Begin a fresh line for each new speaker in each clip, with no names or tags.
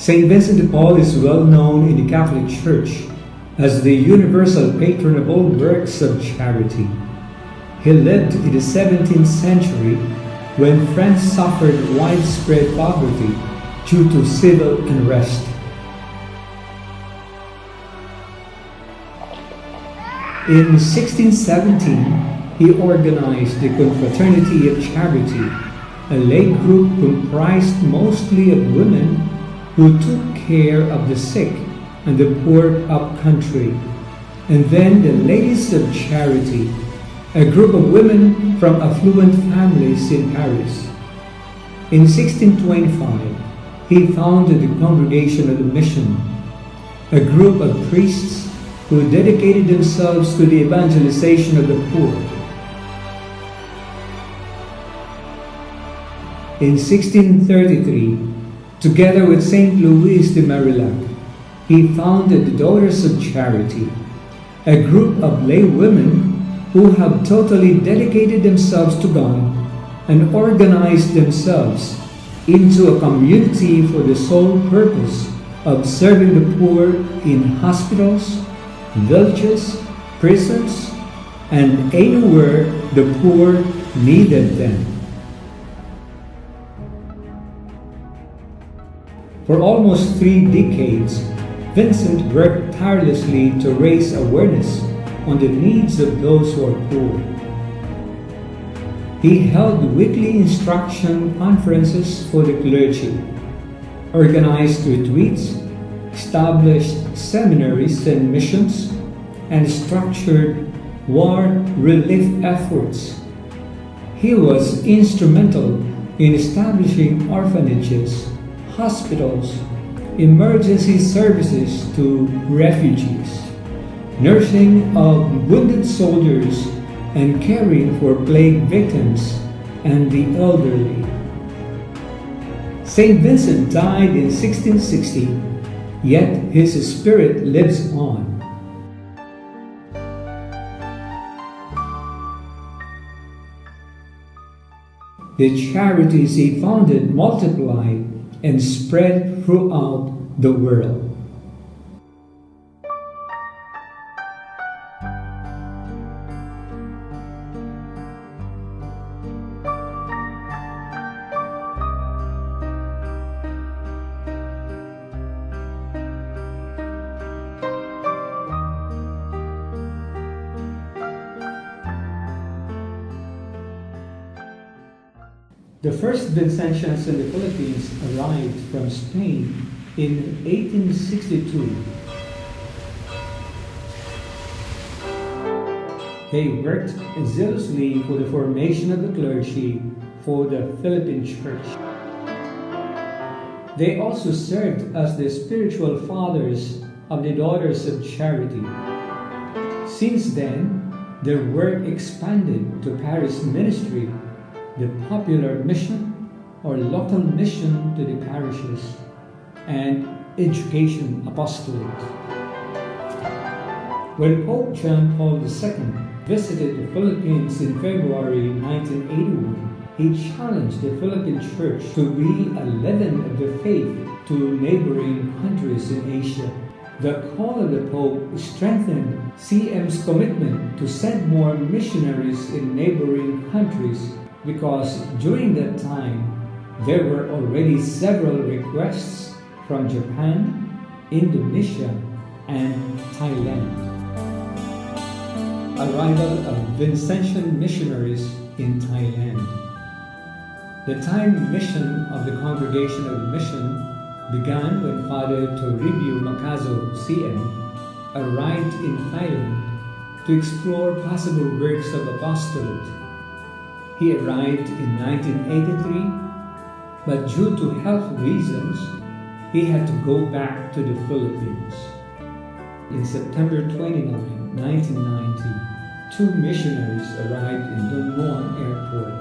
Saint Vincent de Paul is well known in the Catholic Church as the universal patron of all works of charity. He lived in the 17th century when France suffered widespread poverty due to civil unrest. In 1617, he organized the Confraternity of Charity, a lay group comprised mostly of women who took care of the sick and the poor up country, and then the Ladies of Charity, a group of women from affluent families in Paris. In 1625, he founded the Congregation of the Mission, a group of priests who dedicated themselves to the evangelization of the poor. In 1633, together with Saint Louis de Marillac, he founded the Daughters of Charity, a group of lay women who have totally dedicated themselves to God and organized themselves into a community for the sole purpose of serving the poor in hospitals, villages, prisons, and anywhere the poor needed them. For almost 3 decades, Vincent worked tirelessly to raise awareness on the needs of those who are poor. He held weekly instruction conferences for the clergy, organized retreats, established seminaries and missions, and structured war relief efforts. He was instrumental in establishing orphanages, hospitals, emergency services to refugees, nursing of wounded soldiers, and caring for plague victims and the elderly. Saint Vincent died in 1660, yet his spirit lives on. The charities he founded multiplied and spread throughout the world. The first Vincentians in the Philippines arrived from Spain in 1862. They worked zealously for the formation of the clergy for the Philippine Church. They also served as the spiritual fathers of the Daughters of Charity. Since then, their work expanded to parish ministry, the popular mission or local mission to the parishes, and education apostolate. When Pope John Paul II visited the Philippines in February 1981, he challenged the Philippine Church to be a leaven of the faith to neighboring countries in Asia. The call of the Pope strengthened CM's commitment to send more missionaries in neighboring countries, because during that time, there were already several requests from Japan, Indonesia, and Thailand. Arrival of Vincentian missionaries in Thailand. The time mission of the Congregation of the Mission began when Father Toribio Macazo, CM, arrived in Thailand to explore possible works of apostolate. He arrived in 1983, but due to health reasons, he had to go back to the Philippines. In September 29, 1990, 2 missionaries arrived in Don Juan Airport,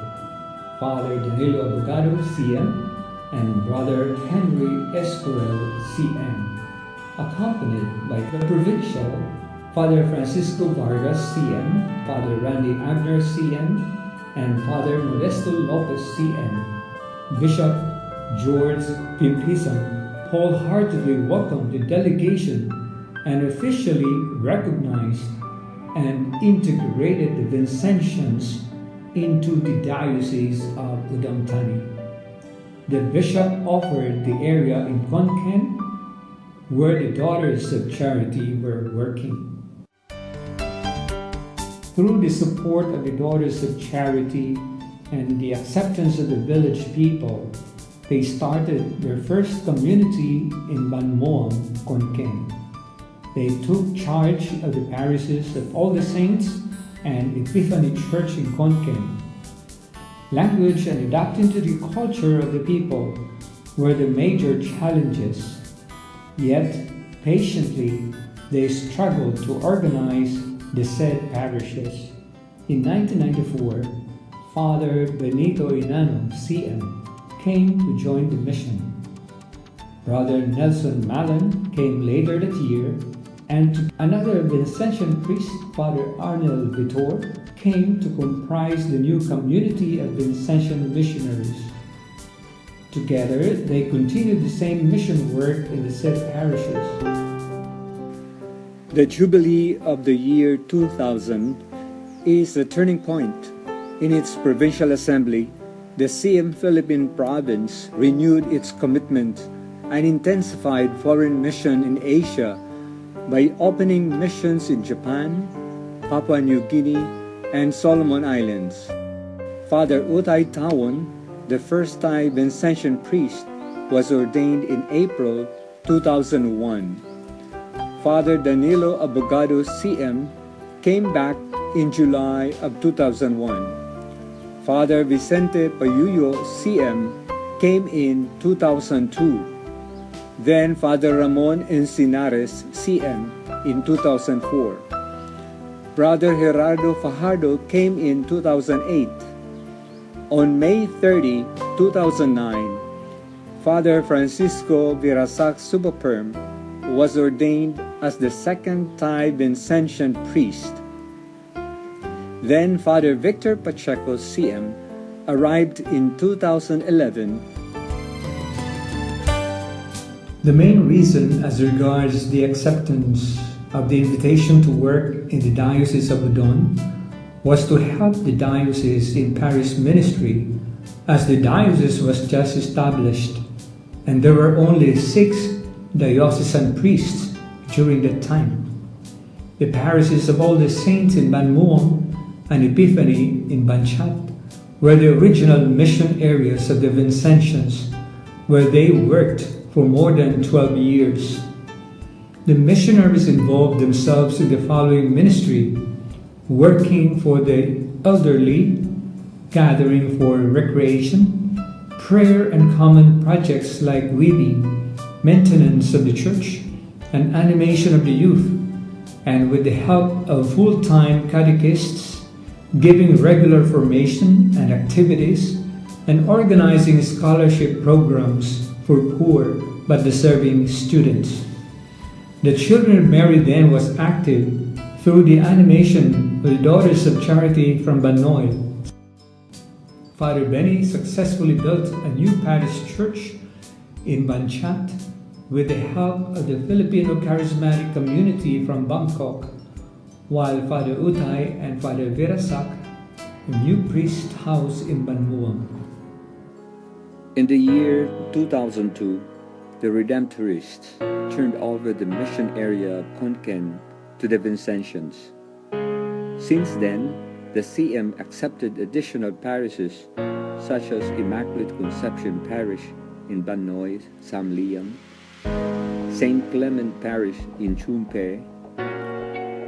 Father Danilo Abogado, CM, and Brother Henry Escorel, CM, accompanied by the Provincial, Father Francisco Vargas, CM, Father Randy Agner, CM, and Father Modesto Lopez, CM, Bishop George Pimpisan, wholeheartedly welcomed the delegation and officially recognized and integrated the Vincentians into the Diocese of Udon Thani. The bishop offered the area in Konkan where the Daughters of Charity were working. Through the support of the Daughters of Charity and the acceptance of the village people, they started their first community in Banmoam, Konkan. They took charge of the parishes of All the Saints and Epiphany Church in Konkan. Language and adapting to the culture of the people were the major challenges. Yet, patiently, they struggled to organize the said parishes. In 1994, Father Benito Inano, CM, came to join the mission. Brother Nelson Malan came later that year, and another Vincentian priest, Father Arnel Vitor, came to comprise the new community of Vincentian missionaries. Together, they continued the same mission work in the said parishes.
The Jubilee of the year 2000 is a turning point. In its provincial assembly, the CM Philippine province renewed its commitment and intensified foreign mission in Asia by opening missions in Japan, Papua New Guinea, and Solomon Islands. Father Utay Tawon, the first Thai Vincentian priest, was ordained in April 2001. Father Danilo Abogado CM came back in July of 2001. Father Vicente Payuyo CM came in 2002. Then Father Ramon Encinares CM in 2004. Brother Gerardo Fajardo came in 2008. On May 30, 2009, Father Francisco Virasac Subaperm was ordained as the second Thai Vincentian priest. Then Father Victor Pacheco CM arrived in 2011.
The main reason as regards the acceptance of the invitation to work in the Diocese of Udon was to help the diocese in parish ministry, as the diocese was just established and there were only 6 diocesan priests during that time. The parishes of All the Saints in Banmuang and Epiphany in Banchat were the original mission areas of the Vincentians, where they worked for more than 12 years. The missionaries involved themselves in the following ministry: working for the elderly, gathering for recreation, prayer and common projects like weaving, maintenance of the church, and animation of the youth, and with the help of full-time catechists, giving regular formation and activities, and organizing scholarship programs for poor but deserving students. The Children of Mary then was active through the animation of the Daughters of Charity from Banoy. Father Benny successfully built a new parish church in Banchat with the help of the Filipino charismatic community from Bangkok, while Father Utay and Father Virasak a new priest house in Banmuang.
In the year 2002, the Redemptorists turned over the mission area of Konkan to the Vincentians. Since then, the CM accepted additional parishes such as Immaculate Conception Parish in Banoy, Samliang, St. Clement Parish in Chumpe,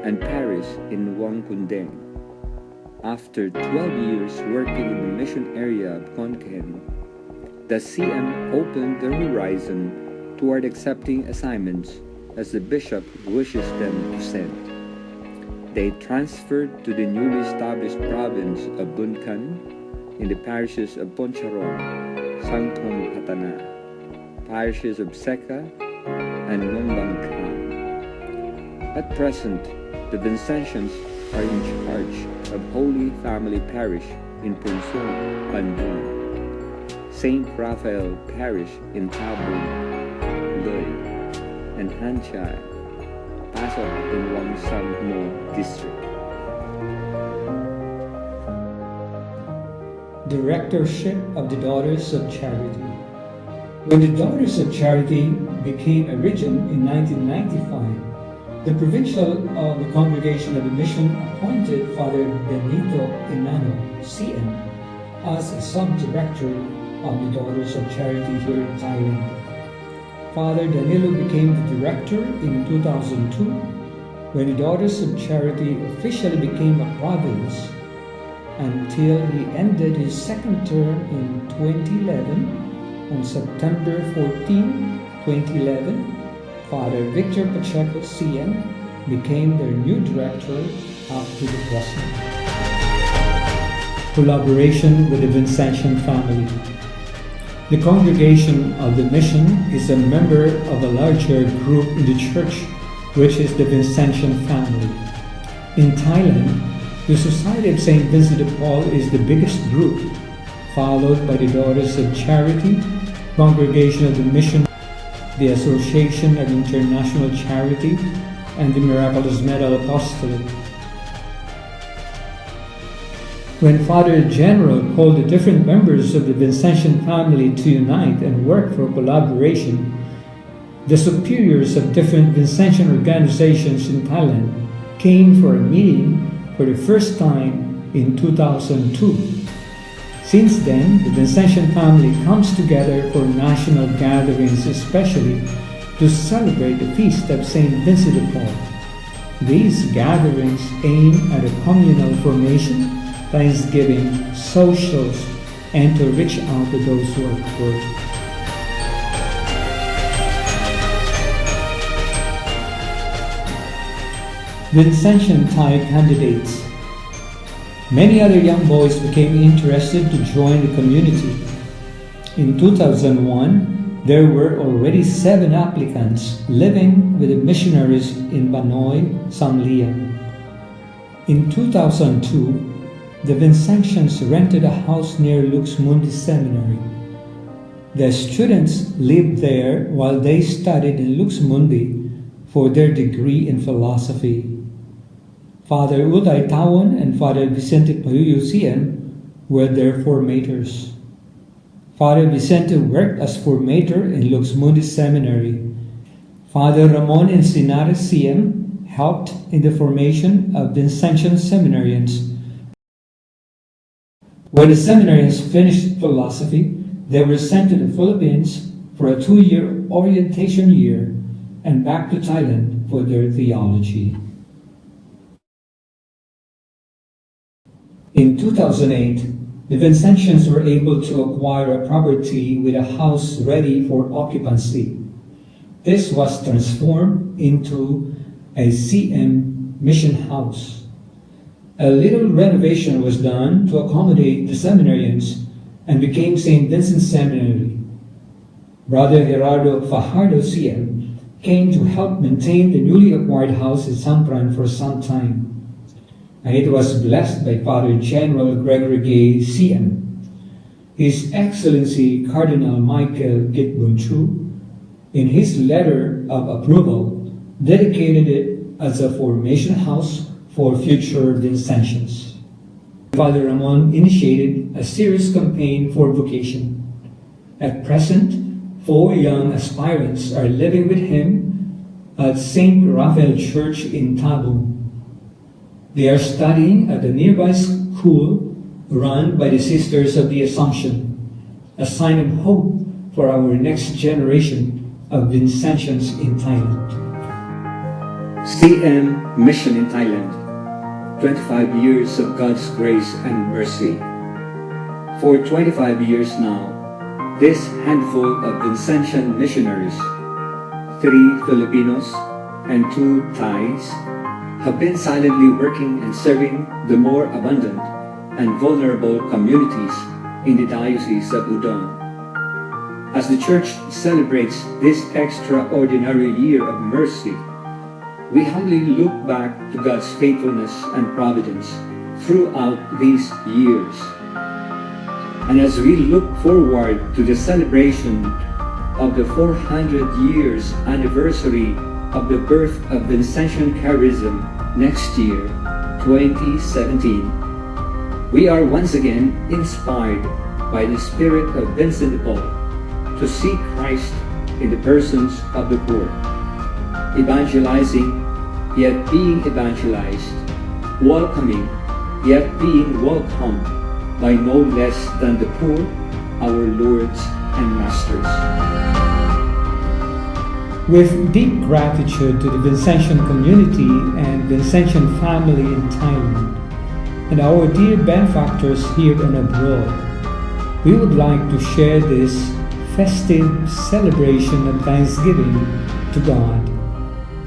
and Parish in Wangkundeng. After 12 years working in the mission area of Konkan, the CM opened the horizon toward accepting assignments as the bishop wishes them to send. They transferred to the newly established province of Bunkan in the parishes of Poncharong, Sangtong Patana, parishes of Seka, and Nombangkang. At present, the Vincentians are in charge of Holy Family Parish in Punsong, Bandung, St. Raphael Parish in Tabung, Loi, and Han Chai, pastor in Wang Sam Mo district.
Directorship of the Daughters of Charity. When the Daughters of Charity became a region in 1995, the provincial of the Congregation of the Mission appointed Father Benito Enano, CM, as a sub-director of the Daughters of Charity here in Thailand. Father Danilo became the director in 2002 when the Daughters of Charity officially became a province until he ended his second term in 2011. On September 14, 2011, Father Victor Pacheco, CM, became their new director up to the present. Collaboration with the Vincentian family. The Congregation of the Mission is a member of a larger group in the church, which is the Vincentian family. In Thailand, the Society of St. Vincent de Paul is the biggest group, followed by the Daughters of Charity, Congregation of the Mission, the Association of International Charity, and the Miraculous Medal Apostolate. When Father General called the different members of the Vincentian family to unite and work for collaboration, the superiors of different Vincentian organizations in Thailand came for a meeting for the first time in 2002. Since then, the Vincentian family comes together for national gatherings, especially to celebrate the feast of St. Vincent de Paul. These gatherings aim at a communal formation, thanksgiving, socials, and to reach out to those who are poor. Vincentian Thai candidates. Many other young boys became interested to join the community. In 2001, there were already 7 applicants living with the missionaries in Banoi, Samlia. In 2002, the Vincentians rented a house near Lux Mundi Seminary. The students lived there while they studied in Lux Mundi for their degree in philosophy. Father Uday Tawon and Father Vicente Payuyusian were their formators. Father Vicente worked as formator in Lux Mundi Seminary. Father Ramon Encinares CM helped in the formation of Vincentian seminarians. When the seminarians finished philosophy, they were sent to the Philippines for a 2-year orientation year and back to Thailand for their theology. In 2008, the Vincentians were able to acquire a property with a house ready for occupancy. This was transformed into a CM mission house. A little renovation was done to accommodate the seminarians and became St. Vincent Seminary. Brother Gerardo Fajardo CM came to help maintain the newly acquired house in Sampran for some time. And it was blessed by Father General Gregory Gay CM. His Excellency Cardinal Michael Gitbunchu, in his letter of approval, dedicated it as a formation house for future Vincentians. Father Ramon initiated a serious campaign for vocation. At present, 4 young aspirants are living with him at St. Raphael Church in Tabu. They are studying at a nearby school run by the Sisters of the Assumption, a sign of hope for our next generation of Vincentians in Thailand.
CM Mission in Thailand, 25 years of God's grace and mercy. For 25 years now, this handful of Vincentian missionaries, 3 Filipinos and 2 Thais, have been silently working and serving the more abundant and vulnerable communities in the Diocese of Udon. As the Church celebrates this extraordinary year of mercy, we humbly look back to God's faithfulness and providence throughout these years. And as we look forward to the celebration of the 400 years anniversary of the birth of Vincentian charism next year, 2017, we are once again inspired by the spirit of Vincent Paul to see Christ in the persons of the poor, evangelizing yet being evangelized, welcoming yet being welcomed by no less than the poor, our lords and masters.
With deep gratitude to the Vincentian community and Vincentian family in Thailand, and our dear benefactors here and abroad, we would like to share this festive celebration of Thanksgiving to God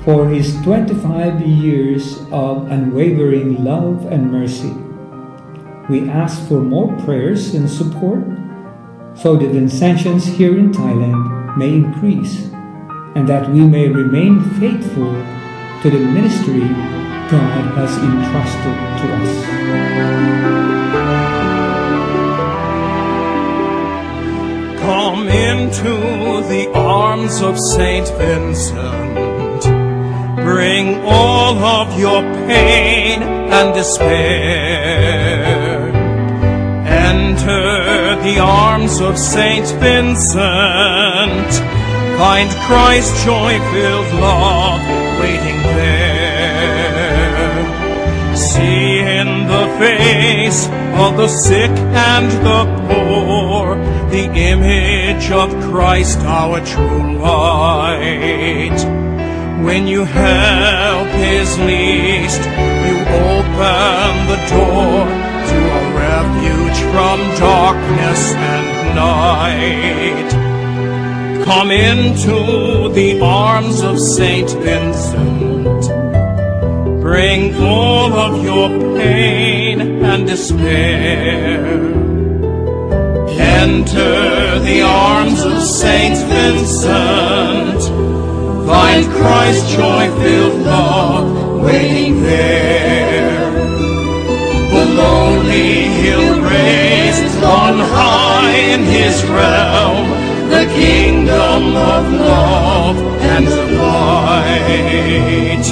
for His 25 years of unwavering love and mercy. We ask for more prayers and support so the Vincentians here in Thailand may increase and that we may remain faithful to the ministry God has entrusted to us.
Come into the arms of Saint Vincent. Bring all of your pain and despair. Enter the arms of Saint Vincent. Find Christ's joy-filled love waiting there. See in the face of the sick and the poor the image of Christ, our true light. When you help His least, you open the door to a refuge from darkness and night. Come into the arms of Saint Vincent. Bring all of your pain and despair. Enter the arms of Saint Vincent. Find Christ's joy-filled love waiting there. The lonely He'll raise on high in His realm, the kingdom of love and of light.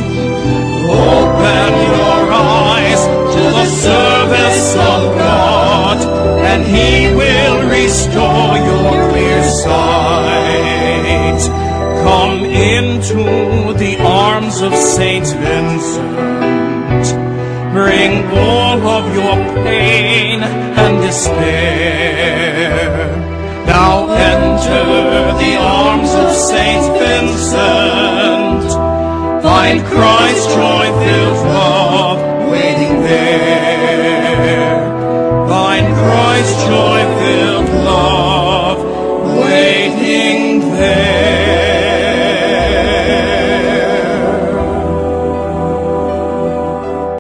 Open your eyes to the service of God, and He will restore your clear sight. Come into the arms of Saint Vincent. Bring all of your pain and despair. Now enter the arms of Saint Vincent. Find Christ's joy-filled love waiting there.